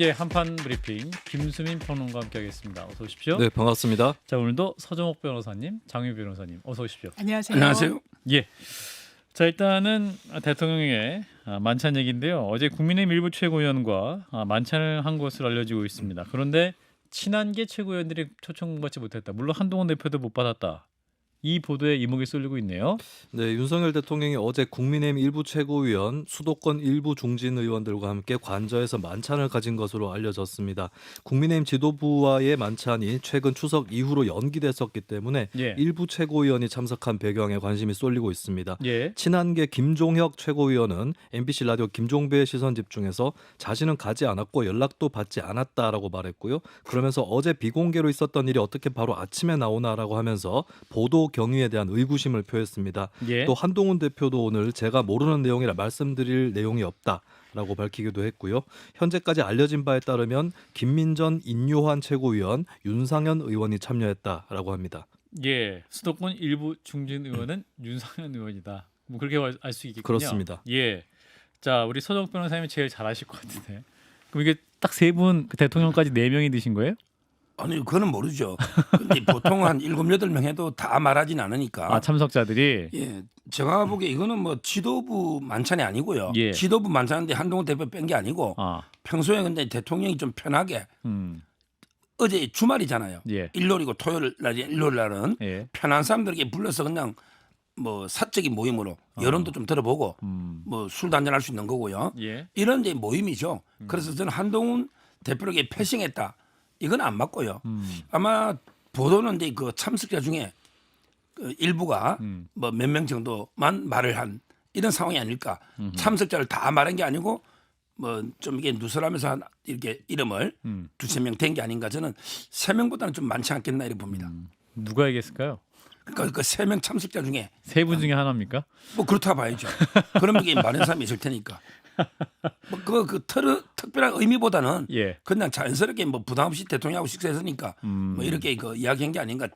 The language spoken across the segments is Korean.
예, 한판 브리핑 김수민 평론가와 함께하겠습니다. 어서 오십시오. 네, 반갑습니다. 자, 오늘도 서정옥 변호사님, 장유 변호사님, 어서 오십시오. 안녕하세요. 안녕하세요. 예. 자, 일단은 대통령의 만찬 얘기인데요. 어제 국민의힘 일부 최고위원과 만찬을 한 것으로 알려지고 있습니다. 그런데 친한계 최고위원들이 초청받지 못했다. 물론 한동훈 대표도 못 받았다. 이 보도에 이목이 쏠리고 있네요. 네, 윤석열 대통령이 어제 국민의힘 일부 최고위원, 수도권 일부 중진 의원들과 함께 관저에서 만찬을 가진 것으로 알려졌습니다. 국민의힘 지도부와의 만찬이 최근 추석 이후로 연기됐었기 때문에 예. 일부 최고위원이 참석한 배경에 관심이 쏠리고 있습니다. 예. 친한계 김종혁 최고위원은 MBC 라디오 김종배의 시선 집중에서 자신은 가지 않았고 연락도 받지 않았다라고 말했고요. 그러면서 어제 비공개로 있었던 일이 어떻게 바로 아침에 나오나라고 하면서 보도 경위에 대한 의구심을 표했습니다. 예. 또 한동훈 대표도 오늘 제가 모르는 내용이라 말씀드릴 내용이 없다라고 밝히기도 했고요. 현재까지 알려진 바에 따르면 김민전, 인요한 최고위원, 윤상현 의원이 참여했다라고 합니다. 예. 수도권 일부 중진 의원은 윤상현 의원이다. 뭐 그렇게 알 수 있겠군요. 그렇습니다. 예. 자, 우리 서정욱 변호사님이 제일 잘 아실 것 같은데. 그럼 이게 딱 세 분, 그 대통령까지 4명이 드신 거예요? 아니 그거는 모르죠. 근데 보통 한 7, 8명 해도 다 말하진 않으니까. 참석자들이. 예, 제가 보기에 이거는 뭐 지도부 만찬이 아니고요. 예. 지도부 만찬인데 한동훈 대표 뺀 게 아니고 평소에 근데 대통령이 좀 편하게 어제 주말이잖아요. 예. 일요일이고 토요일 날은 예. 편한 사람들에게 불러서 그냥 뭐 사적인 모임으로 여론도 좀 들어보고 뭐 술도 한잔 할 수 있는 거고요. 예. 이런 데 모임이죠. 그래서 저는 한동훈 대표에게 패싱했다. 이건 안 맞고요. 아마 보도는 이제 그 참석자 중에 그 일부가 뭐 몇 명 정도만 말을 한 이런 상황이 아닐까. 참석자를 다 말한 게 아니고 뭐 좀 이게 누설하면서 이렇게 이름을 두세 명 된 게 아닌가. 저는 세 명보다는 좀 많지 않겠나 이렇게 봅니다. 누가 얘기했을까요? 그러니까 그 세 명 참석자 중에 세 분 중에 하나입니까? 뭐 그렇다 봐야죠. 그러면 이게 많은 사람이 있을 테니까. 뭐그 특별한 의미보다는 예. 그냥 자연스럽게 뭐 부담 없이 대통령하고 식사했으니까 뭐 이렇게 그 이야기한 게 아닌가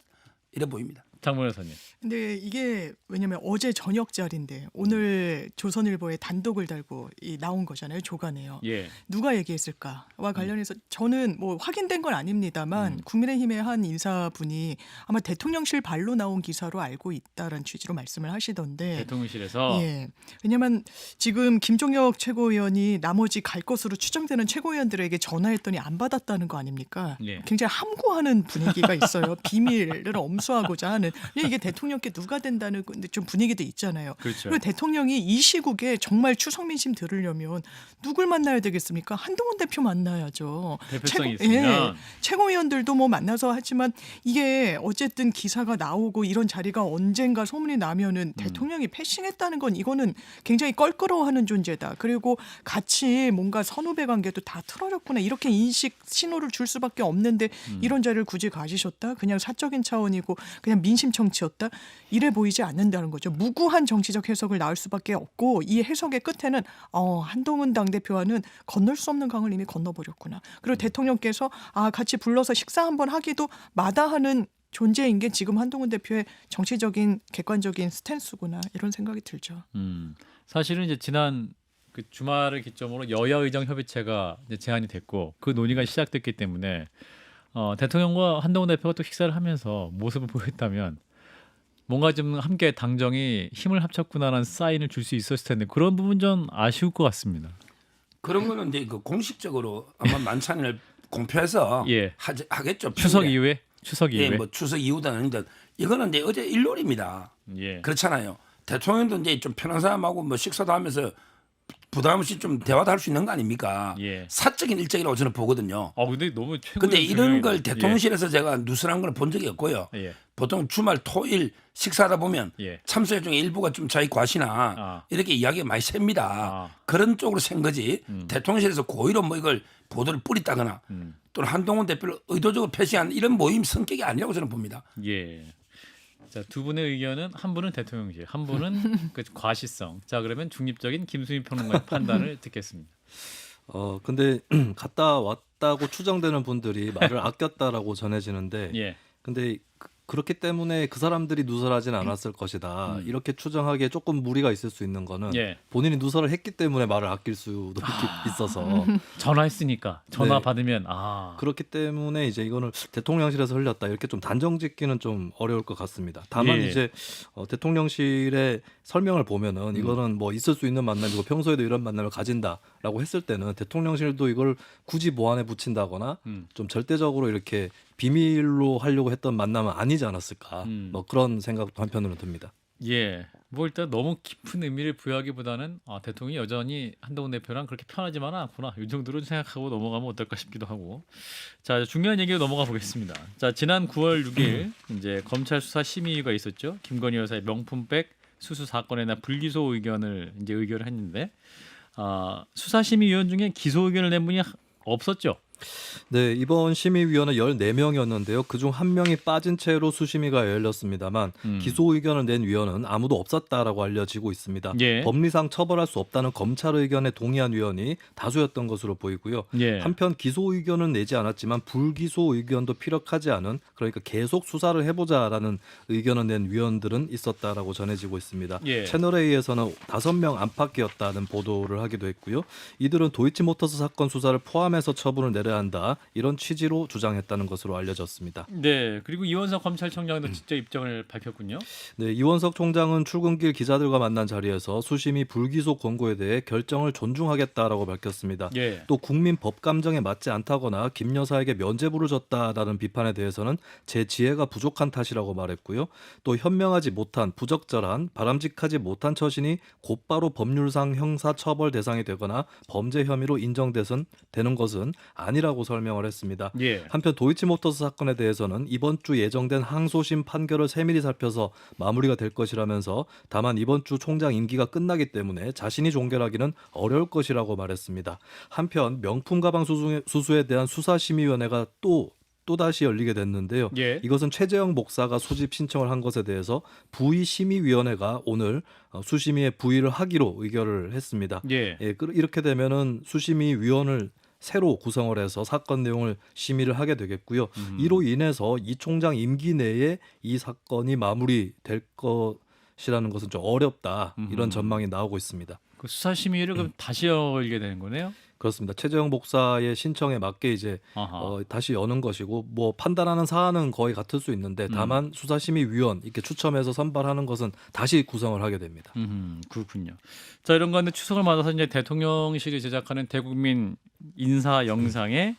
이래 보입니다. 장 변호사님. 근데 이게 왜냐면 어제 저녁 자리인데 오늘 조선일보에 단독을 달고 나온 거잖아요. 조간에요. 예. 누가 얘기했을까와 관련해서 저는 뭐 확인된 건 아닙니다만 국민의힘의 한 인사분이 아마 대통령실 발로 나온 기사로 알고 있다라는 취지로 말씀을 하시던데. 대통령실에서. 예. 왜냐면 지금 김종혁 최고위원이 나머지 갈 것으로 추정되는 최고위원들에게 전화했더니 안 받았다는 거 아닙니까? 예. 굉장히 함구하는 분위기가 있어요. 비밀을 엄수하고자 하는. 이게 대통령께 누가 된다는 좀 분위기도 있잖아요. 그렇죠. 그리고 대통령이 이 시국에 정말 추석 민심 들으려면 누굴 만나야 되겠습니까? 한동훈 대표 만나야죠. 대표성이 있으면. 최고위원들도 뭐 만나서 하지만 이게 어쨌든 기사가 나오고 이런 자리가 언젠가 소문이 나면은 대통령이 패싱했다는 건 이거는 굉장히 껄끄러워하는 존재다. 그리고 같이 뭔가 선후배 관계도 다 틀어졌구나. 이렇게 인식 신호를 줄 수밖에 없는데 이런 자리를 굳이 가지셨다? 그냥 사적인 차원이고 그냥 민심 정치였다? 이래 보이지 않는다는 거죠. 무구한 정치적 해석을 낳을 수밖에 없고 이 해석의 끝에는 한동훈 당대표와는 건널 수 없는 강을 이미 건너버렸구나. 그리고 대통령께서 같이 불러서 식사 한번 하기도 마다하는 존재인 게 지금 한동훈 대표의 정치적인 객관적인 스탠스구나 이런 생각이 들죠. 사실은 이제 지난 그 주말을 기점으로 여야 의정 협의체가 이제 제안이 됐고 그 논의가 시작됐기 때문에 대통령과 한동훈 대표가 또 식사를 하면서 모습을 보였다면 뭔가 좀 함께 당정이 힘을 합쳤구나라는 사인을 줄 수 있었을 텐데 그런 부분 좀 아쉬울 것 같습니다. 그런 거는 이제 그 공식적으로 아마 만찬을 공표해서 예. 하겠죠. 추석 평일에. 이후에? 추석 이후에? 예, 뭐 추석 이후도 아닌데 이거는 이제 어제 일요일입니다. 예. 그렇잖아요. 대통령도 이제 좀 편한 사람하고 뭐 식사도 하면서 부담 없이 좀 대화도 할 수 있는 거 아닙니까? 예. 사적인 일정이라고 저는 보거든요. 근데 너무 최고. 근데 이런 걸 대통령실에서 제가 누설한 걸 본 적이 없고요. 예. 보통 주말 토일 식사하다 보면 예. 참석자 중에 일부가 좀 자기 과시나 이렇게 이야기가 많이 셉니다. 그런 쪽으로 센 거지. 대통령실에서 고의로 뭐 이걸 보도를 뿌리다거나 또는 한동훈 대표를 의도적으로 패싱한 이런 모임 성격이 아니라고 저는 봅니다. 예. 자, 두 분의 의견은 한 분은 대통령실, 한 분은 그 과시성. 자, 그러면 중립적인 김수민 평론가의 판단을 듣겠습니다. 근데 갔다 왔다고 추정되는 분들이 말을 아꼈다라고 전해지는데 예. 근데 그렇기 때문에 그 사람들이 누설하진 않았을 것이다. 이렇게 추정하기에 조금 무리가 있을 수 있는 거는 예. 본인이 누설을 했기 때문에 말을 아낄 수도 있어서 전화했으니까 전화 네. 받으면 그렇기 때문에 이제 이거는 대통령실에서 흘렸다 이렇게 좀 단정짓기는 좀 어려울 것 같습니다. 다만 예. 이제 대통령실의 설명을 보면은 이거는 뭐 있을 수 있는 만남이고 평소에도 이런 만남을 가진다라고 했을 때는 대통령실도 이걸 굳이 보안에 붙인다거나 좀 절대적으로 이렇게 비밀로 하려고 했던 만남은 아니지 않았을까. 뭐 그런 생각도 한편으로는 듭니다. 예. 뭐 일단 너무 깊은 의미를 부여하기보다는 대통령이 여전히 한동훈 대표랑 그렇게 편하지만은 않구나. 이 정도로 생각하고 넘어가면 어떨까 싶기도 하고. 자, 중요한 얘기로 넘어가 보겠습니다. 자, 지난 9월 6일 이제 검찰 수사 심의위가 있었죠. 김건희 여사의 명품백 수수 사건에나 불기소 의견을 의결을 했는데 수사심의위원 중에 기소 의견을 낸 분이 없었죠. 네, 이번 심의위원은 14명이었는데요. 그중 한 명이 빠진 채로 수심위가 열렸습니다만 기소 의견을 낸 위원은 아무도 없었다라고 알려지고 있습니다. 예. 법리상 처벌할 수 없다는 검찰 의견에 동의한 위원이 다수였던 것으로 보이고요. 예. 한편 기소 의견은 내지 않았지만 불기소 의견도 피력하지 않은 그러니까 계속 수사를 해보자라는 의견을 낸 위원들은 있었다라고 전해지고 있습니다. 예. 채널A에서는 5명 안팎이었다는 보도를 하기도 했고요. 이들은 도이치모터스 사건 수사를 포함해서 처분을 내려야 한다 이런 취지로 주장했다는 것으로 알려졌습니다. 네, 그리고 이원석 검찰총장도 직접 입장을 밝혔군요. 네, 이원석 총장은 출근길 기자들과 만난 자리에서 수심이 불기소 권고에 대해 결정을 존중하겠다라고 밝혔습니다. 예. 또 국민 법 감정에 맞지 않다거나 김 여사에게 면죄부를 줬다라는 비판에 대해서는 제 지혜가 부족한 탓이라고 말했고요. 또 현명하지 못한 부적절한 바람직하지 못한 처신이 곧바로 법률상 형사처벌 대상이 되거나 범죄 혐의로 인정되는 것은 아니라고 설명을 했습니다. 예. 한편 도이치모터스 사건에 대해서는 이번 주 예정된 항소심 판결을 세밀히 살펴서 마무리가 될 것이라면서 다만 이번 주 총장 임기가 끝나기 때문에 자신이 종결하기는 어려울 것이라고 말했습니다. 한편 명품 가방 수수에 대한 수사심의위원회가 또다시 열리게 됐는데요. 예. 이것은 최재형 목사가 소집 신청을 한 것에 대해서 부의심의위원회가 오늘 수심위에 부의를 하기로 의결을 했습니다. 예. 이렇게 되면은 수심위위원을 새로 구성을 해서 사건 내용을 심의를 하게 되겠고요. 이로 인해서 이 총장 임기 내에 이 사건이 마무리될 것이라는 것은 좀 어렵다. 이런 전망이 나오고 있습니다. 그 수사심의를 그럼 다시 열게 되는 거네요. 그렇습니다. 최재형 목사의 신청에 맞게 이제 다시 여는 것이고 뭐 판단하는 사안은 거의 같을 수 있는데 다만 수사심의위원 이렇게 추첨해서 선발하는 것은 다시 구성을 하게 됩니다. 그렇군요. 자, 이런 가운데 추석을 맞아서 이제 대통령실이 제작하는 대국민 인사 영상에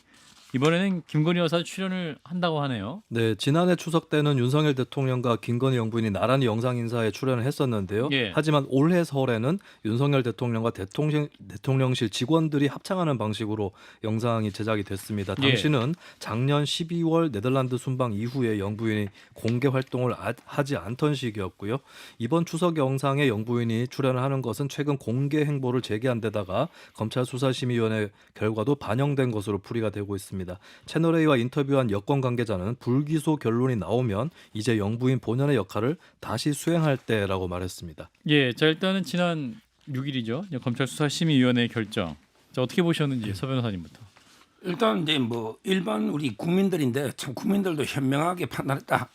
이번에는 김건희 여사 출연을 한다고 하네요. 네, 지난해 추석 때는 윤석열 대통령과 김건희 영부인이 나란히 영상 인사에 출연을 했었는데요. 예. 하지만 올해 설에는 윤석열 대통령과 대통령실 직원들이 합창하는 방식으로 영상이 제작이 됐습니다. 당시는 작년 12월 네덜란드 순방 이후에 영부인이 공개 활동을 하지 않던 시기였고요. 이번 추석 영상에 영부인이 출연을 하는 것은 최근 공개 행보를 재개한 데다가 검찰 수사심의위원회 결과도 반영된 것으로 풀이가 되고 있습니다. 채널A와 인터뷰한 여권 관계자는 불기소 결론이 나오면 이제 영부인 본연의 역할을 다시 수행할 때라고 말했습니다. 예, 자 일단은 지난 6일이죠. 검찰 수사심의위원회 결정. 자, 어떻게 보셨는지 서 변호사님부터. 일단 이제 뭐 일반 우리 국민들인데 참 국민들도 현명하게 판단했다.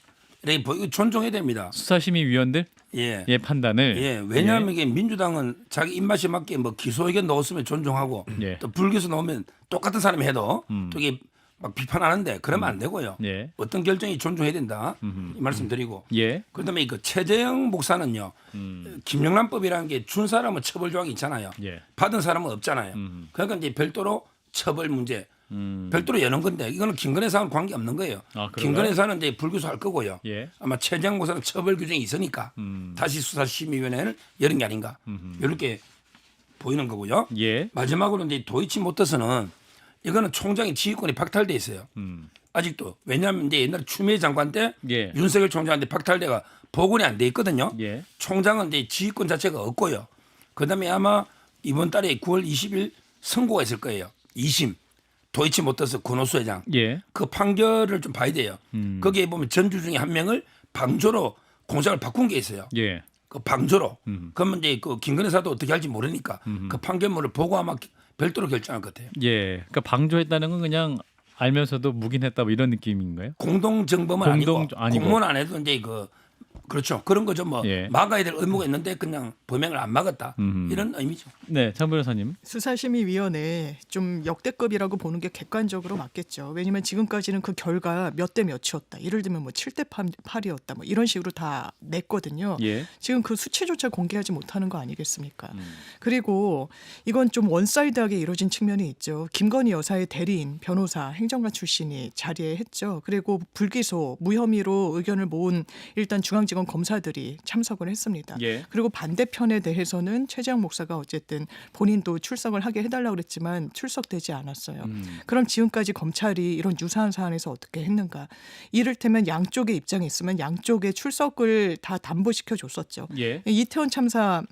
이렇게 보이고 존중해야 됩니다. 수사심의위원들 예. 판단을. 예. 왜냐하면 이게 민주당은 자기 입맛에 맞게 뭐 기소 의견 넣었으면 존중하고 예. 또 불기소 넣으면 똑같은 사람이 해도 또 이게 막 비판하는데 그러면 안 되고요. 예. 어떤 결정이 존중해야 된다. 이 말씀드리고. 예. 그다음에 그 최재형 목사는요. 김영란법이라는 게 준 사람은 처벌 조항이 있잖아요. 예. 받은 사람은 없잖아요. 그러니까 이제 별도로 처벌 문제 별도로 여는 건데 이거는 김건희 사는 관계 없는 거예요. 아, 그런가요? 김건희 사는 이제 불기소할 거고요. 예. 아마 최재형 목사는 처벌 규정이 있으니까 다시 수사심의위원회를 여는 게 아닌가 이렇게 보이는 거고요. 예. 마지막으로 이제 도이치모터스는 이거는 총장의 지휘권이 박탈돼 있어요. 아직도 왜냐하면 이제 옛날 추미애 장관 때 예. 윤석열 총장한테 박탈돼가 복원이 안 돼 있거든요. 예. 총장은 이제 지휘권 자체가 없고요. 그다음에 아마 이번 달에 9월 20일 선고가 있을 거예요. 2심 도이치모터스 권오수 회장 예. 그 판결을 좀 봐야 돼요. 거기에 보면 전주 중에 한 명을 방조로 공장을 바꾼 게 있어요. 예. 그 방조로. 그러면 이제 그 김건희 사도 어떻게 할지 모르니까 그 판결문을 보고 아마 별도로 결정할 것 같아요. 예. 그러니까 방조했다는 건 그냥 알면서도 묵인했다 뭐 이런 느낌인가요? 공동정범은 아니고 아니고. 공무원 안 해도 이제 그렇죠. 그런 거죠. 뭐 예. 막아야 될 의무가 있는데 그냥 범행을 안 막았다. 이런 의미죠. 네, 장 변호사님. 수사심의위원회 좀 역대급이라고 보는 게 객관적으로 맞겠죠. 왜냐하면 지금까지는 그 결과 몇 대 몇이었다. 예를 들면 뭐 7대 8이었다. 뭐 이런 식으로 다 냈거든요. 예. 지금 그 수치조차 공개하지 못하는 거 아니겠습니까? 그리고 이건 좀 원사이드하게 이루어진 측면이 있죠. 김건희 여사의 대리인, 변호사, 행정관 출신이 자리에 했죠. 그리고 불기소, 무혐의로 의견을 모은 일단 중앙지검 검사들이 참석을 했습니다. 예. 그리고 반대편에 대해서는 최재형 목사가 어쨌든 본인도 출석을 하게 해달라고 그랬지만 출석되지 않았어요. 그럼 지금까지 검찰이 이런 유사한 사안에서 어떻게 했는가? 이를테면 양쪽의 입장이 있으면 양쪽의 출석을 다 담보시켜 줬었죠. 예. 이태원 참사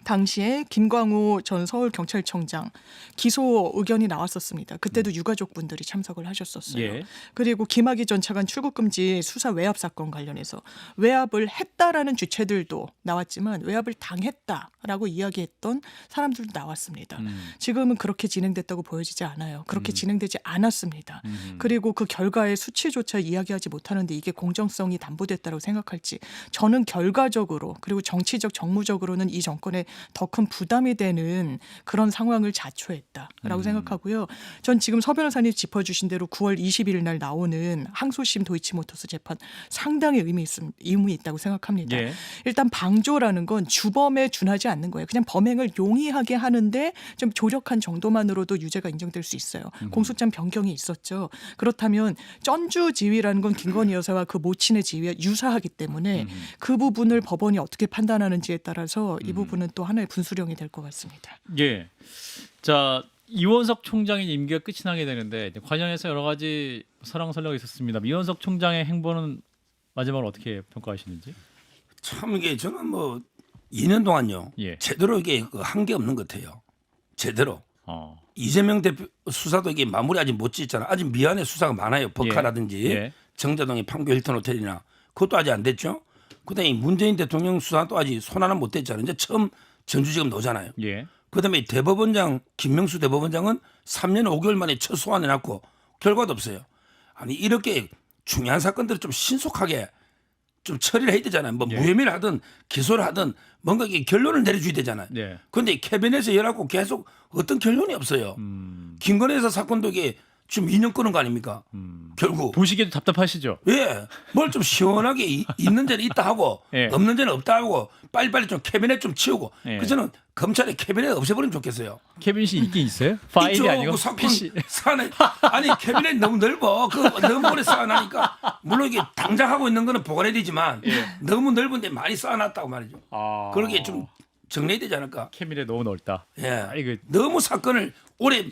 당시에 김광호 전 서울경찰청장 기소 의견이 나왔었습니다. 그때도 유가족분들이 참석을 하셨었어요. 예. 그리고 김학의 전 차관 출국금지 수사 외압 사건 관련해서 외압을 했다라는 주체들도 나왔지만 외압을 당했다라고 이야기했던 사람들도 나왔습니다. 지금은 그렇게 진행됐다고 보여지지 않아요. 그렇게 진행되지 않았습니다. 그리고 그 결과의 수치조차 이야기하지 못하는데 이게 공정성이 담보됐다고 생각할지 저는 결과적으로 그리고 정치적 정무적으로는 이 정권에 더 큰 부담이 되는 그런 상황을 자초했다라고 생각하고요. 전 지금 서 변호사님 짚어주신 대로 9월 20일 날 나오는 항소심 도이치모터스 재판 상당히 의미 있다고 생각합니다. 예. 일단 방조라는 건 주범에 준하지 않는 거예요. 그냥 범행을 용이하게 하는데 좀 조력한 정도만으로도 유죄가 인정될 수 있어요. 공소장 변경이 있었죠. 그렇다면 전주 지위라는 건 김건희 여사와 그 모친의 지위와 유사하기 때문에 그 부분을 법원이 어떻게 판단하는지에 따라서 이 부분은 또 하나의 분수령이 될 것 같습니다. 예. 자, 이원석 총장의 임기가 끝이 나게 되는데 이제 관련해서 여러 가지 설왕설래가 있었습니다. 이원석 총장의 행보는 마지막으로 어떻게 평가하시는지? 참 이게 저는 뭐 2년 동안요. 예. 제대로 이게 한 게 없는 것 같아요. 제대로. 어. 이재명 대표 수사도 이게 마무리 아직 못 짓잖아. 아직 미안해 수사가 많아요. 버카라든지 예. 정자동의 판교 힐튼 호텔이나 그것도 아직 안 됐죠. 그다음에 문재인 대통령 수사도 아직 손 하나 못 댔잖아요. 이제 처음 전주지검 나오잖아요. 예. 그다음에 대법원장 김명수 대법원장은 3년 5개월 만에 첫 소환해놨고 결과도 없어요. 아니 이렇게 중요한 사건들을 좀 신속하게 좀 처리를 해야 되잖아요. 뭐 예. 무혐의를 하든 기소를 하든 뭔가 이게 결론을 내려줘야 되잖아요. 예. 그런데 캐비넷에 열하고 계속 어떤 결론이 없어요. 김건희 여사 사건도 이게 지금 2년 끄는 거 아닙니까? 결국. 보시기에도 답답하시죠? 예. 뭘 좀 시원하게 있는 데는 있다 하고 예. 없는 데는 없다 하고 빨리빨리 좀 캐비넷 좀 치우고 예. 그래서 저는 검찰에 캐비넷 없애버리면 좋겠어요. 캐비닛이 있긴 있어요? 파일이 있죠. 아니고 그 사건 PC. 사안에 아니 캐비넷 너무 넓어. 그 너무 오래 쌓아놔니까 물론 이게 당장 하고 있는 거는 보관해야 되지만 너무 넓은데 많이 쌓아놨다고 말이죠. 아. 그러게 좀 정리해야 되지 않을까. 캐비닛 너무 넓다. 예. 아, 이거 너무 사건을 오래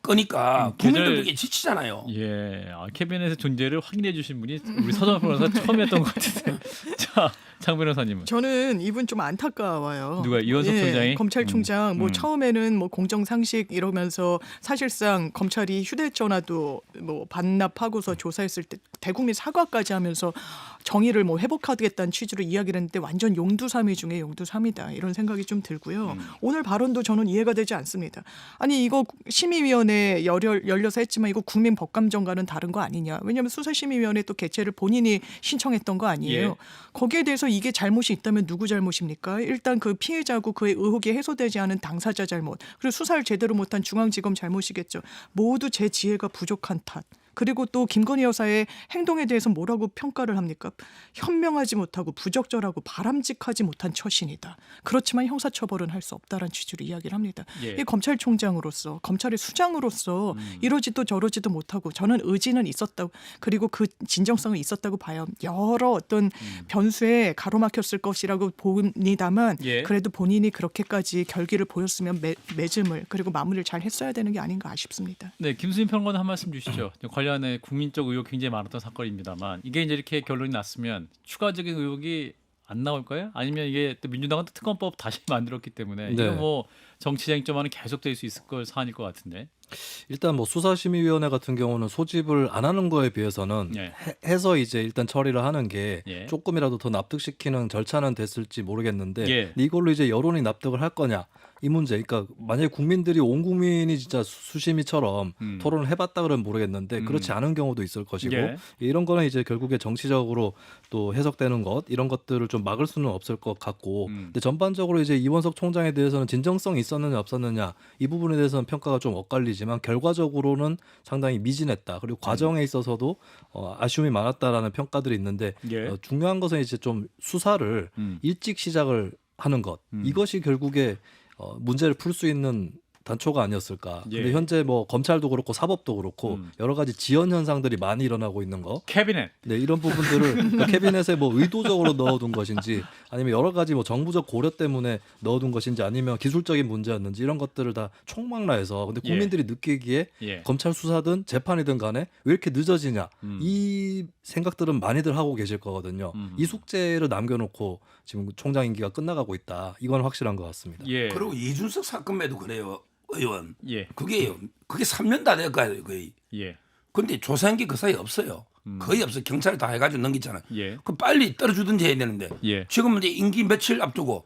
끄니까 국민들에게 지치잖아요. 예, 캐비넷의 존재를 확인해 주신 분이 우리 서정 변호사 처음이었던 것 같은데. 자, 장 변호사님은 저는 이분 좀 안타까워요. 누가요? 이원석 총장이? 검찰총장 뭐 처음에는 뭐 공정 상식 이러면서 사실상 검찰이 휴대전화도 뭐 반납하고서 조사했을 때 대국민 사과까지 하면서 정의를 뭐 회복하겠다는 취지로 이야기를 했는데 완전 용두사미 중에 용두사미다 이런 생각이 좀 들고요. 오늘 발언도 저는 이해가 되지 않습니다. 아니 이거 심의위원회 열려서 했지만 이거 국민 법감정과는 다른 거 아니냐. 왜냐하면 수사심의위원회 또 개최를 본인이 신청했던 거 아니에요. 예. 거기에 대해서 이게 잘못이 있다면 누구 잘못입니까? 일단 그 피해자고 그의 의혹이 해소되지 않은 당사자 잘못 그리고 수사를 제대로 못한 중앙지검 잘못이겠죠. 모두 제 지혜가 부족한 탓. 그리고 또 김건희 여사의 행동에 대해서 뭐라고 평가를 합니까? 현명하지 못하고 부적절하고 바람직하지 못한 처신이다. 그렇지만 형사처벌은 할 수 없다라는 취지로 이야기를 합니다. 예. 이 검찰총장으로서 검찰의 수장으로서 이러지도 저러지도 못하고 저는 의지는 있었다고 그리고 그 진정성은 있었다고 봐요. 여러 어떤 변수에 가로막혔을 것이라고 봅니다만 예. 그래도 본인이 그렇게까지 결기를 보였으면 매짐을 그리고 마무리를 잘 했어야 되는 게 아닌가 아쉽습니다. 네, 김수진 평론가 한 말씀 주시죠. 관련해 국민적 의혹 굉장히 많았던 사건입니다만 이게 이제 이렇게 결론이 났으면 추가적인 의혹이 안 나올까요? 아니면 이게 또 민주당은 또 특검법 다시 만들었기 때문에 네. 이거 뭐 정치 쟁점화는 계속될 수 있을 걸 사안일 것 같은데. 일단 뭐 수사심의위원회 같은 경우는 소집을 안 하는 거에 비해서는 예. 해서 이제 일단 처리를 하는 게 예. 조금이라도 더 납득시키는 절차는 됐을지 모르겠는데 예. 이걸로 이제 여론이 납득을 할 거냐 이 문제, 그러니까 만약에 국민들이 온 국민이 진짜 수시미처럼 토론을 해봤다 그러면 모르겠는데 그렇지 않은 경우도 있을 것이고 예. 이런 거는 이제 결국에 정치적으로 또 해석되는 것 이런 것들을 좀 막을 수는 없을 것 같고 근데 전반적으로 이제 이원석 총장에 대해서는 진정성이 있었느냐 없었느냐 이 부분에 대해서는 평가가 좀 엇갈리지만 결과적으로는 상당히 미진했다. 그리고 과정에 있어서도 아쉬움이 많았다라는 평가들이 있는데 예. 중요한 것은 이제 좀 수사를 일찍 시작을 하는 것 이것이 결국에 문제를 풀 수 있는 단초가 아니었을까. 예. 근데 현재 뭐 검찰도 그렇고 사법도 그렇고 여러 가지 지연 현상들이 많이 일어나고 있는 거. 캐비넷. 네, 이런 부분들을 그 캐비넷에 뭐 의도적으로 넣어둔 것인지 아니면 여러 가지 뭐 정부적 고려 때문에 넣어둔 것인지 아니면 기술적인 문제였는지 이런 것들을 다 총망라해서 근데 국민들이 느끼기에 예. 검찰 수사든 재판이든 간에 왜 이렇게 늦어지냐 이 생각들은 많이들 하고 계실 거거든요. 이 숙제를 남겨놓고 지금 총장 임기가 끝나가고 있다. 이건 확실한 것 같습니다. 예. 그리고 이준석 사건에도 그래요, 의원. 예. 그게 3년 다 될까요, 거의. 예. 근데 조사한 게 그 사이 없어요. 거의 없어. 경찰이 다 해가지고 넘기잖아요. 예. 그 빨리 떨어주든지 해야 되는데 예. 지금은 이제 임기 며칠 앞두고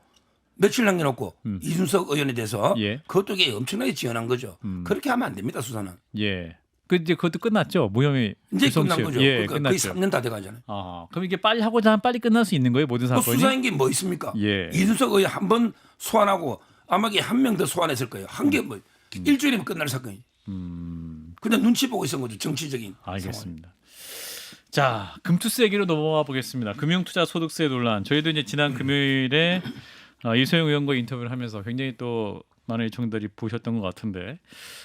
며칠 남겨놓고 이준석 의원에 대해서 예. 그것도 엄청나게 지연한 거죠. 그렇게 하면 안 됩니다, 수사는. 예. 그 이제 그것도 끝났죠. 무혐의 이제 끝난 불송치. 거죠. 예, 그러니까 거의 끝났죠. 3년 다 돼가잖아요. 아, 그럼 이게 빨리 하고자 하면 빨리 끝날 수 있는 거예요, 모든 그 사건이? 수사인 게 뭐 있습니까? 예. 이준석 의원 한 번 소환하고 아마 한 명 더 소환했을 거예요. 한 개 뭐 일주일이면 끝날 사건이. 그냥 눈치 보고 있었던 거죠. 정치적인 상황. 알겠습니다. 자, 금투세 얘기로 넘어가 보겠습니다. 금융투자소득세 논란. 저희도 이제 지난 금요일에 이소영 의원과 인터뷰를 하면서 굉장히 또 많은 시청자들이 보셨던 것 같은데,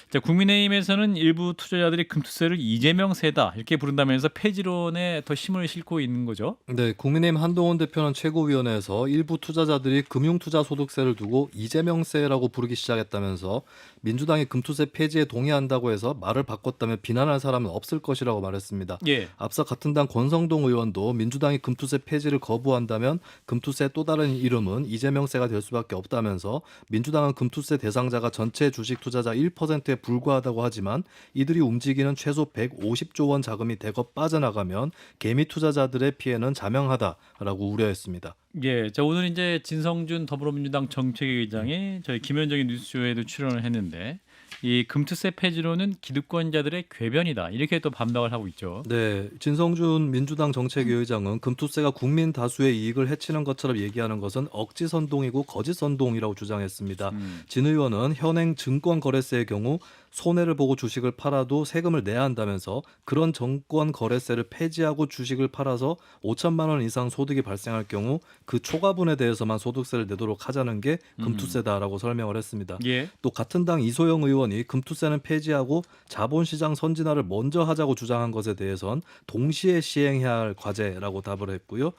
자, 국민의힘에서는 일부 투자자들이 금투세를 이재명세다 이렇게 부른다면서 폐지론에 더 힘을 싣고 있는 거죠. 네, 국민의힘 한동훈 대표는 최고위원회에서 일부 투자자들이 금융투자소득세를 두고 이재명세라고 부르기 시작했다면서 민주당이 금투세 폐지에 동의한다고 해서 말을 바꿨다며 비난할 사람은 없을 것이라고 말했습니다. 예. 앞서 같은 당 권성동 의원도 민주당이 금투세 폐지를 거부한다면 금투세 또 다른 이름은 이재명세가 될 수밖에 없다면서 민주당은 금투세 대상자가 전체 주식 투자자 1%에 불과하다고 하지만 이들이 움직이는 최소 150조 원 자금이 대거 빠져나가면 개미 투자자들의 피해는 자명하다라고 우려했습니다. 예, 자 오늘 이제 진성준 더불어민주당 정책위의장이 저희 김현정의 뉴스쇼에도 출연을 했는데 이 금투세 폐지로는 기득권자들의 궤변이다 이렇게 또 반박을 하고 있죠. 네, 진성준 민주당 정책위의장은 금투세가 국민 다수의 이익을 해치는 것처럼 얘기하는 것은 억지 선동이고 거짓 선동이라고 주장했습니다. 진 의원은 현행 증권거래세의 경우 손해를 보고 주식을 팔아도 세금을 내야 한다면서 그런 증권거래세를 폐지하고 주식을 팔아서 5천만 원 이상 소득이 발생할 경우 그 초과분에 대해서만 소득세를 내도록 하자는 게 금투세다라고 설명을 했습니다. 예. 또 같은 당 이소영 의원이 금투세는 폐지하고 자본시장 선진화를 먼저 하자고 주장한 것에 대해선 동시에 시행해야 할 과제라고 답을 했고요.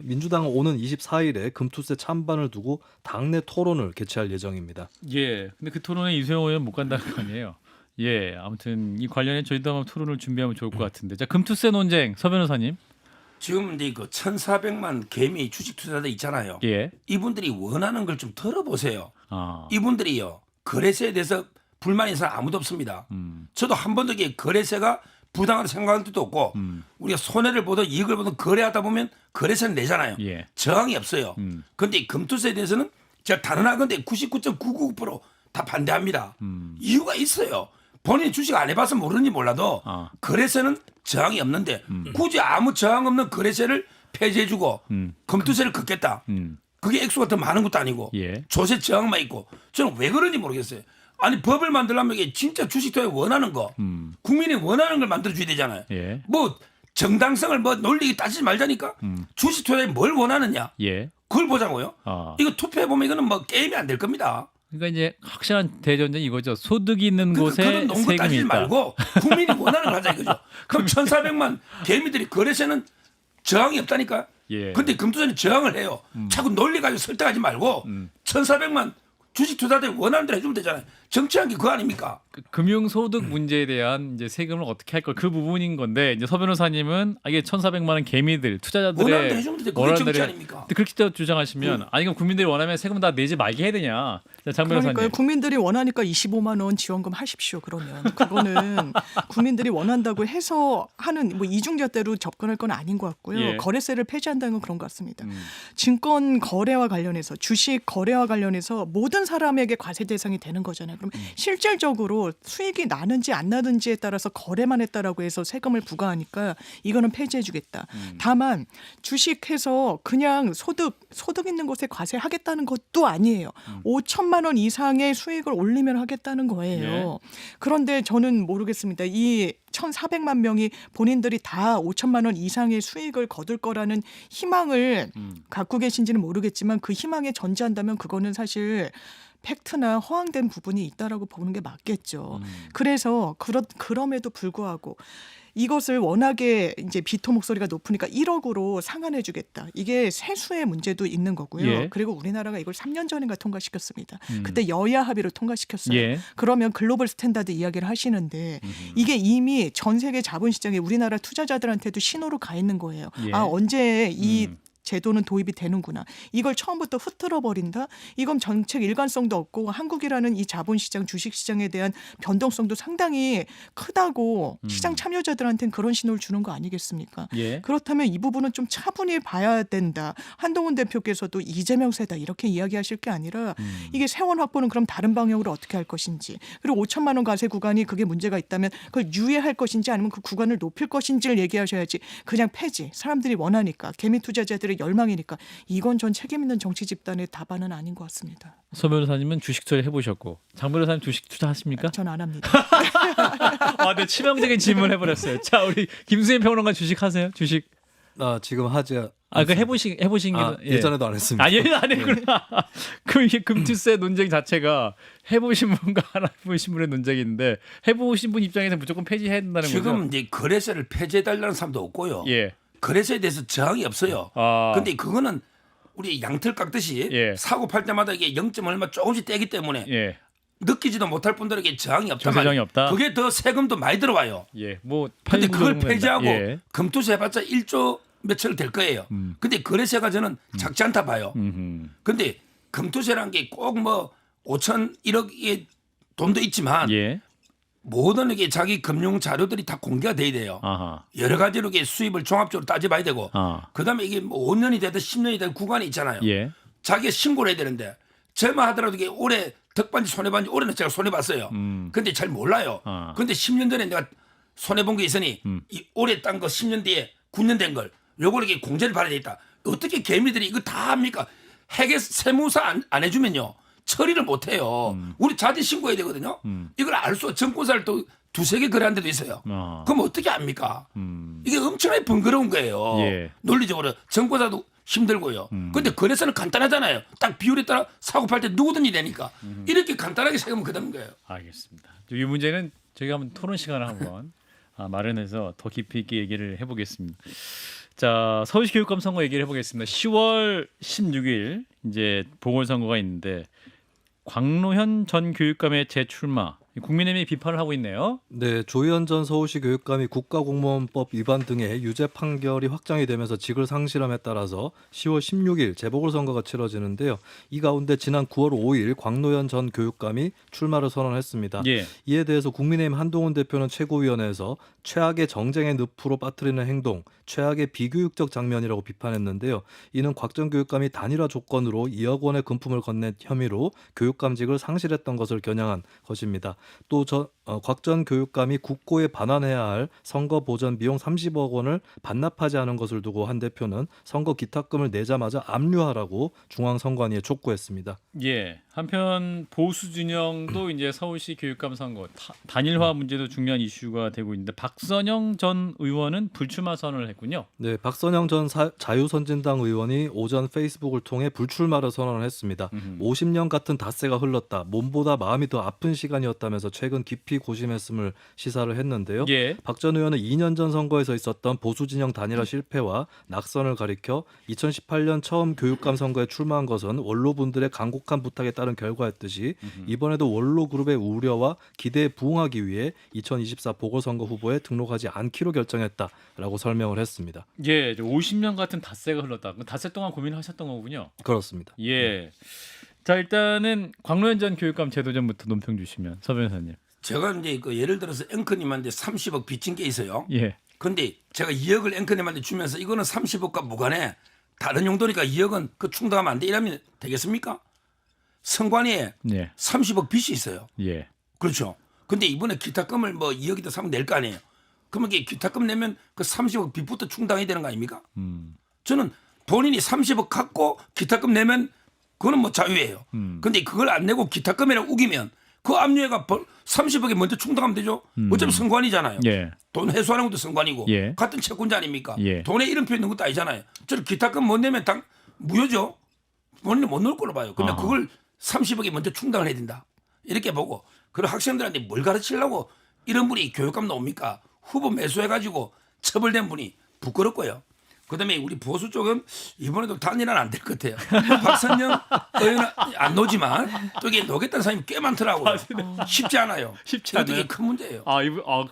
민주당은 오는 24일에 금투세 찬반을 두고 당내 토론을 개최할 예정입니다. 예. 근데 그 토론에 이소영 의원 못 간다는 거 아니에요? 예. 아무튼 이 관련해 저희도 한번 토론을 준비하면 좋을 것 같은데. 자, 금투세 논쟁 서 변호사님. 지금 이제 그 1,400만 개미 주식 투자자 있잖아요. 예. 이분들이 원하는 걸 좀 들어보세요. 아. 이분들이요 거래세에 대해서 불만인 사람 아무도 없습니다. 저도 한 번도 이게 거래세가 부당하다고 생각한 적도 없고 우리가 손해를 보든 이익을 보든 거래하다 보면 거래세는 내잖아요. 예. 저항이 없어요. 그런데 이 금투세에 대해서는 제가 단언하건대 99.999%다 반대합니다. 이유가 있어요. 본인이 주식 안 해봐서 모르는지 몰라도 거래세는 저항이 없는데 굳이 아무 저항 없는 거래세를 폐지해주고 금투세를 걷겠다. 그게 액수가 더 많은 것도 아니고 예. 조세 저항만 있고 저는 왜 그런지 모르겠어요. 아니 법을 만들려면 이게 진짜 주식 투자에 원하는 거 국민이 원하는 걸 만들어줘야 되잖아요. 예. 뭐 정당성을 뭐 논리 따지지 말자니까 주식 투자에 뭘 원하느냐 예. 그걸 보자고요. 아. 이거 투표해 보면 이거는 뭐 게임이 안 될 겁니다. 그러니까 이제 확실한 대전쟁 이거죠. 소득이 있는 곳에 그런 농구 세금이 따지지 있다. 말고 국민이 원하는 걸 하자 이거죠. 그럼 1,400만 개미들이 거래세는 저항이 없다니까. 예. 근데 금투자는 저항을 해요. 자꾸 논리 가지고 설득하지 말고 1,400만 주식 투자자들이 원하는 대로 해주면 되잖아요. 정치한 게 그거 아닙니까? 금융소득 문제에 대한 이제 세금을 어떻게 할 걸 그 부분인 건데 이제 서 변호사님은 이게 1,400만 원 개미들 투자자들의 원하는 대 해주면 되는데 그게 정치 아닙니까? 근데 그렇게 또 주장하시면 아니 그럼 국민들이 원하면 세금 다 내지 말게 해야 되냐? 장 변호사님. 그러니까 국민들이 원하니까 25만 원 지원금 하십시오. 그러면 그거는 국민들이 원한다고 해서 하는 뭐 이중잣대로 접근할 건 아닌 것 같고요. 예. 거래세를 폐지한다는 건 그런 것 같습니다. 증권 거래와 관련해서 주식 거래와 관련해서 모든 사람에게 과세 대상이 되는 거잖아요. 그럼 실질적으로 수익이 나는지 안 나는지에 따라서 거래만 했다라고 해서 세금을 부과하니까 이거는 폐지해주겠다. 다만 주식해서 그냥 소득 있는 곳에 과세하겠다는 것도 아니에요. 5천만 원 이상의 수익을 올리면 하겠다는 거예요. 그런데 저는 모르겠습니다. 이 1,400만 명이 본인들이 다 5천만 원 이상의 수익을 거둘 거라는 희망을 갖고 계신지는 모르겠지만 그 희망에 전제한다면 그거는 사실 팩트나 허황된 부분이 있다라고 보는 게 맞겠죠. 그래서 그럼에도 불구하고 이것을 워낙에 이제 비토 목소리가 높으니까 1억으로 상한해주겠다. 이게 세수의 문제도 있는 거고요. 예. 그리고 우리나라가 이걸 3년 전인가 통과시켰습니다. 그때 여야 합의로 통과시켰어요. 예. 그러면 글로벌 스탠다드 이야기를 하시는데 이게 이미 전 세계 자본시장에 우리나라 투자자들한테도 신호로 가 있는 거예요. 예. 아 언제 이 제도는 도입이 되는구나. 이걸 처음부터 흐트러 버린다. 이건 정책 일관성도 없고 한국이라는 이 자본시장, 주식시장에 대한 변동성도 상당히 크다고 시장 참여자들한테는 그런 신호를 주는 거 아니겠습니까? 예. 그렇다면 이 부분은 좀 차분히 봐야 된다. 한동훈 대표께서도 이재명 세다 이렇게 이야기하실 게 아니라 이게 세원 확보는 그럼 다른 방향으로 어떻게 할 것인지 그리고 5천만 원 과세 구간이 그게 문제가 있다면 그걸 유예할 것인지 아니면 그 구간을 높일 것인지를 얘기하셔야지 그냥 폐지. 사람들이 원하니까 개미 투자자들의 열망이니까 이건 전 책임 있는 정치 집단의 답안은 아닌 것 같습니다. 서 변호사님은 주식 투자 해보셨고 장 변호사님 주식 투자하십니까? 전 안 합니다. 아, 네 치명적인 질문 해버렸어요. 자, 우리 김수현 평론가 주식 하세요? 주식? 지금 하지 그 해보신 게 예전에도 안 했습니다. 아니 안 했구나. 그럼 이게 금투세 논쟁 자체가 해보신 분과 안 해보신 분의 논쟁인데 해보신 분 입장에서 무조건 폐지해야 된다는 거죠. 지금 이제 거래세를 폐지해달라는 사람도 없고요. 예. 거래세에 대해서 저항이 없어요. 아. 근데 그거는 우리 양털 깎듯이 예. 사고 팔 때마다 이게 0. 얼마 조금씩 떼기 때문에 예. 느끼지도 못할 분들에게 저항이 없단 정세정이 말이에요. 없다? 그게 더 세금도 많이 들어와요. 예. 뭐 근데 그걸 8분 폐지하고 예. 금투세 해봤자 1조 몇천억 될 거예요. 근데 거래세가 저는 작지 않다 봐요. 근데 금투세라는 게 꼭 뭐 5천 1억의 돈도 있지만 예. 모든 이게 자기 금융 자료들이 다 공개가 돼야 돼요. 아하. 여러 가지로 이게 수입을 종합적으로 따져봐야 되고 그다음에 이게 뭐 5년이 되든 10년이 되든 구간이 있잖아요. 예. 자기가 신고를 해야 되는데 저만 하더라도 이게 올해 덕반지 손해반지 올해는 제가 손해봤어요. 근데 잘 몰라요. 근데 10년 전에 내가 손해본 게 있으니 이 올해 딴 거 10년 뒤에 9년 된 걸 요걸 이게 공제를 받아야 되겠다. 어떻게 개미들이 이거 다 합니까? 회계 세무사 안 해주면요. 처리를 못 해요. 우리 자진 신고해야 되거든요. 이걸 알 수 정권사를 또 두세 개 거래한 데도 있어요. 그럼 어떻게 합니까? 이게 엄청나게 번거로운 거예요. 예. 논리적으로 정권사도 힘들고요. 근데 거래세는 간단하잖아요. 딱 비율에 따라 사고 팔 때 누구든지 되니까 이렇게 간단하게 세금을 걷는 거예요. 알겠습니다. 이 문제는 저희가 한번 토론 시간을 한번 마련해서 더 깊이 있게 얘기를 해보겠습니다. 자, 서울시 교육감 선거 얘기를 해보겠습니다. 10월 16일 이제 보궐선거가 있는데 광노현 전 교육감의 재출마 국민의힘이 비판을 하고 있네요. 네, 조희연 전 서울시 교육감이 국가공무원법 위반 등의 유죄 판결이 확정이 되면서 직을 상실함에 따라서 10월 16일 재보궐선거가 치러지는데요. 이 가운데 지난 9월 5일 광노현 전 교육감이 출마를 선언했습니다. 예. 이에 대해서 국민의힘 한동훈 대표는 최고위원회에서 최악의 정쟁의 늪으로 빠뜨리는 행동, 최악의 비교육적 장면이라고 비판했는데요. 이는 곽 전 교육감이 단일화 조건으로 2억 원의 금품을 건넨 혐의로 교육감직을 상실했던 것을 겨냥한 것입니다. 또 곽 전 교육감이 국고에 반환해야 할 선거 보전 비용 30억 원을 반납하지 않은 것을 두고 한 대표는 선거 기탁금을 내자마자 압류하라고 중앙선관위에 촉구했습니다. 예. 한편 보수 진영도 이제 서울시 교육감 선거 단일화 문제도 중요한 이슈가 되고 있는데 박선영 전 의원은 불출마 선언을 했군요. 네, 박선영 전 자유선진당 의원이 오전 페이스북을 통해 불출마를 선언을 했습니다. 50년 같은 닷새가 흘렀다. 몸보다 마음이 더 아픈 시간이었다면서 최근 깊이 깊이 고심했음을 시사를 했는데요. 예. 박 전 의원은 2년 전 선거에서 있었던 보수 진영 단일화 실패와 낙선을 가리켜 2018년 처음 교육감 선거에 출마한 것은 원로분들의 간곡한 부탁에 따른 결과였듯이 이번에도 원로그룹의 우려와 기대에 부응하기 위해 2024 보궐선거 후보에 등록하지 않기로 결정했다라고 설명을 했습니다. 예, 50년 같은 닷새가 흘렀다. 닷새 동안 고민하셨던 거군요. 그렇습니다. 예. 자, 일단은 광로현 전 교육감 제도전부터 논평 주시면 서 변호사님. 제가 이제 그 예를 들어서 앵커님한테 30억 빚진 게 있어요. 예. 근데 제가 2억을 앵커님한테 주면서 이거는 30억과 무관해. 다른 용도니까 2억은 그 충당하면 안 돼. 이러면 되겠습니까? 선관위에 예. 30억 빚이 있어요. 예. 그렇죠. 근데 이번에 기타금을 뭐 2억이다 사면 낼 거 아니에요. 그러면 이게 기타금 내면 그 30억 빚부터 충당해야 되는 거 아닙니까? 저는 본인이 30억 갖고 기타금 내면 그거는 뭐 자유예요. 근데 그걸 안 내고 기타금이랑 우기면 그 압류회가 30억에 먼저 충당하면 되죠. 어차피 선관위잖아요. 예. 돈 회수하는 것도 선관위고 예. 같은 채권자 아닙니까? 예. 돈에 이름표 있는 것도 아니잖아요. 저는 기타금 못 내면 당 무효죠. 본인은 못 넣을 걸로 봐요. 그러면 아하. 그걸 30억에 먼저 충당을 해야 된다. 이렇게 보고 그리고 학생들한테 뭘 가르치려고 이런 분이 교육감 나옵니까? 후보 매수해가지고 처벌된 분이 부끄럽고요. 그다음에 우리 보수 쪽은 이번에도 단일화는 안 될 것 같아요. 박선영 의원은 안 놓지만 또 이게 놓겠다는 사람이 꽤 많더라고요. 쉽지 않아요. 쉽지 그것도 않아요. 이게 큰 문제예요.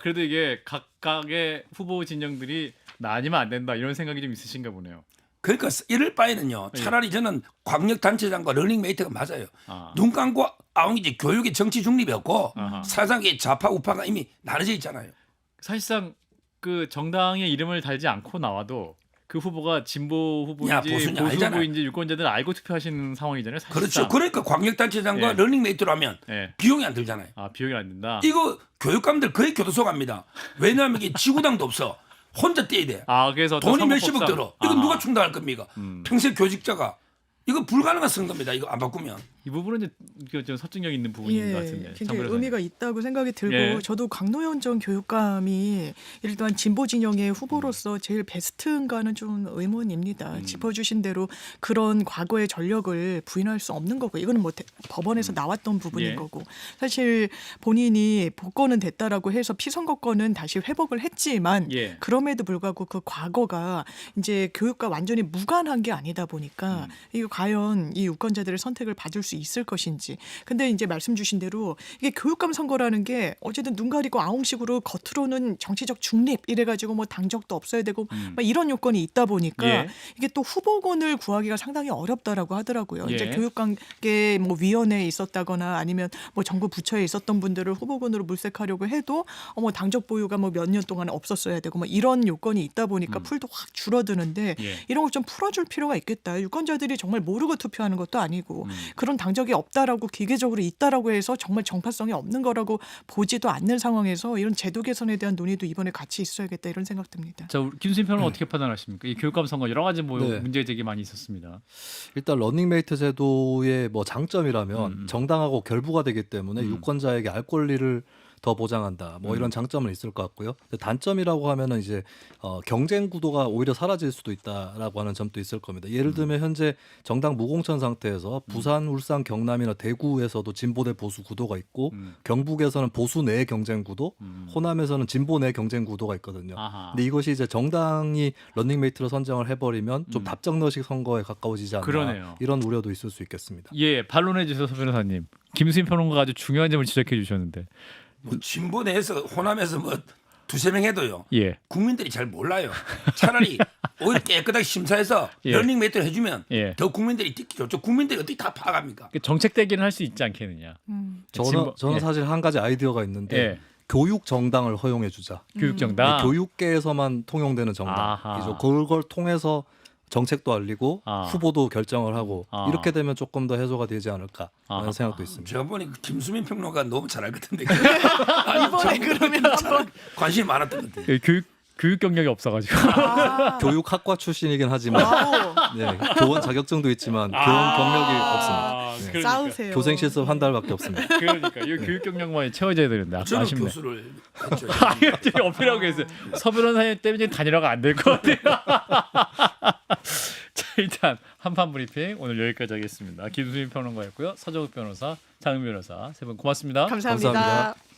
그래도 이게 각각의 후보 진영들이 나뉘면 안 된다 이런 생각이 좀 있으신가 보네요. 그러니까 이럴 바에는요. 차라리 저는 광역단체장과 러닝메이트가 맞아요. 아. 눈 감고 아웅이지 교육의 정치 중립이 없고 아하. 사상의 좌파 우파가 이미 나눠져 있잖아요. 사실상 그 정당의 이름을 달지 않고 나와도 그 후보가 진보 후보인지 야, 보수냐 보수 알잖아. 후보인지 유권자들은 알고 투표하시는 상황이잖아요. 사실상. 그렇죠. 그러니까 광역단체장과 예. 러닝메이트로 하면 예. 비용이 안 들잖아요. 비용이 안 든다. 이거 교육감들 거의 교도소 갑니다. 왜냐하면 이게 지구당도 없어. 혼자 떼야 돼. 그래서 또 돈이 몇십억 선거법상- 들어. 이거 아하. 누가 충당할 겁니까? 평생 교직자가. 이거 불가능한 선거입니다. 이거 안 바꾸면. 이 부분은 이제 좀 설득력 있는 부분인 것 같은데. 장 굉장히 변호사님. 의미가 있다고 생각이 들고 예. 저도 강노현 전 교육감이 일단 진보 진영의 후보로서 제일 베스트인가는 좀 의문입니다. 짚어주신 대로 그런 과거의 전력을 부인할 수 없는 거고 이거는 뭐 법원에서 나왔던 부분인 예. 거고 사실 본인이 복권은 됐다라고 해서 피선거권은 다시 회복을 했지만 예. 그럼에도 불구하고 그 과거가 이제 교육과 완전히 무관한 게 아니다 보니까 이거 과연 이 유권자들의 선택을 받을 수 있을 것인지. 근데 이제 말씀 주신 대로 이게 교육감 선거라는 게 어쨌든 눈 가리고 아웅식으로 겉으로는 정치적 중립 이래가지고 뭐 당적도 없어야 되고 막 이런 요건이 있다 보니까 예. 이게 또 후보군을 구하기가 상당히 어렵다라고 하더라고요. 예. 이제 교육관계 뭐 위원회에 있었다거나 아니면 뭐 정부 부처에 있었던 분들을 후보군으로 물색하려고 해도 뭐 당적 보유가 뭐 몇 년 동안 없었어야 되고 뭐 이런 요건이 있다 보니까 풀도 확 줄어드는데 예. 이런 걸 좀 풀어줄 필요가 있겠다. 유권자들이 정말 모르고 투표하는 것도 아니고 그런 당적이 없다라고 기계적으로 있다라고 해서 정말 정파성이 없는 거라고 보지도 않는 상황에서 이런 제도 개선에 대한 논의도 이번에 같이 있어야겠다 이런 생각 듭니다. 자, 우리 김수인 평론 어떻게 판단하십니까? 이 교육감 선거 여러 가지 뭐 네. 문제 제기 많이 있었습니다. 일단 러닝메이트 제도의 뭐 장점이라면 정당하고 결부가 되기 때문에 유권자에게 알 권리를 더 보장한다. 뭐 이런 장점은 있을 것 같고요. 근데 단점이라고 하면은 이제 경쟁 구도가 오히려 사라질 수도 있다라고 하는 점도 있을 겁니다. 예를 들면 현재 정당 무공천 상태에서 부산, 울산, 경남이나 대구에서도 진보 대 보수 구도가 있고 경북에서는 보수 내 경쟁 구도, 호남에서는 진보 내 경쟁 구도가 있거든요. 아하. 근데 이것이 이제 정당이 러닝메이트로 선정을 해버리면 좀 답정너식 선거에 가까워지지 않나 그러네요. 이런 우려도 있을 수 있겠습니다. 예, 반론해 주셔서 서 변호사님. 김수인 평론가가 아주 중요한 점을 지적해 주셨는데. 뭐 진보 내에서 호남에서 뭐 두세 명 해도요. 예. 국민들이 잘 몰라요. 차라리 오히려 깨끗하게 심사해서 예. 러닝메이트를 해주면 예. 더 국민들이 듣기 좋죠. 국민들이 어떻게 다 파악합니까? 정책 대기는 할 수 있지 않겠느냐. 저는 예. 사실 한 가지 아이디어가 있는데 예. 교육 정당을 허용해 주자. 교육정당. 네, 교육계에서만 통용되는 아하. 정당이죠. 그걸 통해서 정책도 알리고 후보도 결정을 하고 이렇게 되면 조금 더 해소가 되지 않을까 하는 아하. 생각도 있습니다. 제가 보니 그 김수민 평론가 너무 잘할 것 같은데 이번에 그러면 한번 관심이 많았던 것 같아요. 예, 교육 경력이 없어가지고. 교육학과 출신이긴 하지만 아우, 네, 교원 자격증도 있지만 교원 경력이 없습니다. 네. 그러니까. 싸우세요. 교생 실습 한 달밖에 없습니다. 그러니까 이 교육 경력만 채워져야 되는데 저는 아쉽네. 교수를 했죠. 아니, 어떻게 어필하고 계세요. 서 변호사님 때문에 단일화가 안 될 것 같아요. 자, 일단 한판 브리핑 오늘 여기까지 하겠습니다. 김수민 평론가였고요. 서정욱 변호사, 장은 변호사 세 분 고맙습니다. 감사합니다. 감사합니다.